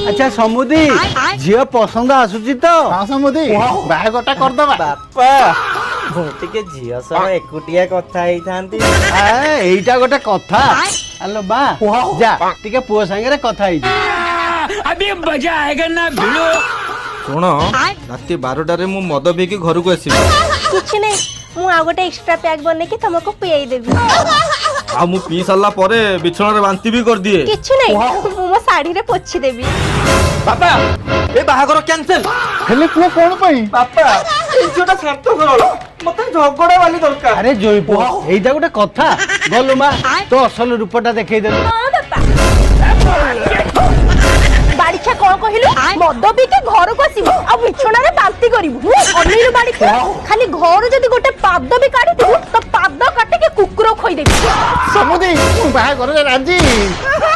अच्छा समुदी झील पसंद आसुची तो हाँ समुदी बाहागरटा करदबा बापा ମୁଁ ଟିକେ ଝିଅ ସହ ଏକୁଟିଆ କଥା ହେଇଥାନ୍ତି। ଏଇଟା ଗୋଟେ କଥା ଆଲୋ ବା ଯା ଟିକେ ପୁଅ ସାଙ୍ଗରେ କଥା ହେଇଛି ଶୁଣ ରାତି 12ଟାରେ ମୁଁ ମଦ ପିଇକି ଘରକୁ ଆସିବି। କିଛି ନାହିଁ ମୁଁ ଆଉ ଗୋଟେ ଏକ୍ସଟ୍ରା ପ୍ୟାକ୍ ବନେଇକି ତମକୁ ପିଆଇ ଦେବି। ଆଉ ମୁଁ ପିଇ ସାରିଲା ପରେ ବିଛଣାରେ ବାନ୍ତି ବି କରିଦିଏ। କିଛି ନାହିଁ ମୁଁ ମୋ ଶାଢୀରେ ପୋଛି ଦେବି। ବାପା ଏ ବାହାଘର କ୍ୟାନ୍ସେଲ। ହେଲେ ପୁଅ କଣ ପାଇଁ ବାପା ଏଇ ଝିଅଟା ଶାନ୍ତ ସରଳ ମତେ ଝଗଡା ବାଲି ଦରକାର। ଆରେ ଜୋଇ ପୁଅ ଏଇଟା ଗୋଟେ କଥା ଗଲୁ ମା ତୋ ଅସଲ ରୂପଟା ଦେଖେଇଦେଲୁ। ହଁ ବାପା ବାଡ଼ିଛା କଣ କହିଲୁ ମଦ ପିଇକି ଘରକୁ ଆସିବୁ ଆଉ ବିଛଣାରେ ବାନ୍ତି କରିବୁ। ଅନେଇଲୁ ବାଡ଼ିଛା ଖାଲି ଘରୁ ଯଦି ଗୋଟେ ପାଦ ବି କାଢିଥିବୁ ତ ପାଦ କାଟିକି କୁକୁର ଖୋଇଦେବି। समुदी बाहागर राजी।